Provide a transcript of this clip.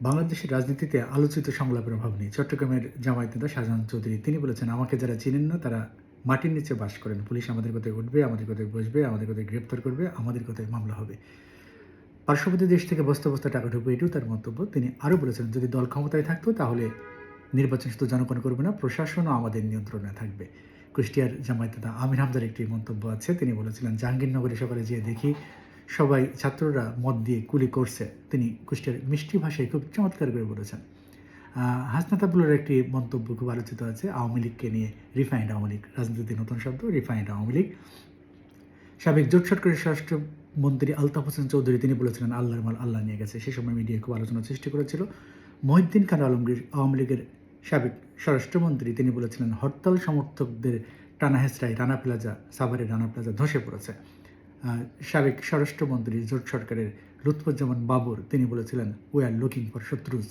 বাংলাদেশের রাজনীতিতে আলোচিত সংলাপের অভাব নেই। চট্টগ্রামের জামায়াত নেতা শাহজাহান চৌধুরী তিনি বলেছেন, "আমাকে যারা চিনেন না তারা মাটির নিচে বাস করেন। পুলিশ আমাদের কথায় উঠবে, আমাদের কথায় বসবে, আমাদের কথায় গ্রেপ্তার করবে, আমাদের কথায় মামলা হবে। পার্শ্ববর্তী দেশ থেকে বস্তা, বস্তা টাকা ঢুকবে" এটিও তার মন্তব্য। তিনি আরও বলেছেন, "যদি দল ক্ষমতায় থাকতো তাহলে নির্বাচন শুধু জনগণ করবে না, প্রশাসনও আমাদের নিয়ন্ত্রণে থাকবে।" কুষ্টিয়ার জামায়াত নেতা আমির হামজার একটি মন্তব্য আছে। তিনি বলেছিলেন, "জাহাঙ্গীরনগরে সকালে যেয়ে দেখি সবাই ছাত্ররা মদ দিয়ে কুলি করছে।" তিনি কুষ্টিয়ার মিষ্টি ভাষায় খুব চমৎকার করে বলেছেন। হাসনাত আবদুল্লাহর একটি মন্তব্য খুব আলোচিত আছে আওয়ামী লীগকে নিয়ে। রিফাইন্ড আওয়ামী লীগ, রাজনীতিতে নতুন শব্দ রিফাইন্ড আওয়ামী লীগ। সাবেক জোট সরকারের স্বরাষ্ট্রমন্ত্রী আলতাফ হোসেন চৌধুরী তিনি বলেছিলেন, "আল্লাহর মাল আল্লাহ নিয়ে গেছে।" সে সময় মিডিয়া খুব আলোচনা সৃষ্টি করেছিল। মহিউদ্দিন খান আলমগীর আওয়ামী লীগের সাবেক স্বরাষ্ট্রমন্ত্রী তিনি বলেছিলেন, "হরতাল সমর্থকদের টানা হেঁচড়ায় রানা প্লাজা, সাভারের রানা প্লাজা ধসে পড়েছে।" সাবেক স্বরাষ্ট্রমন্ত্রী জোট সরকারের লুৎফুজ্জামান বাবর তিনি বলেছিলেন, "উই আর লুকিং ফর শত্রুজ।"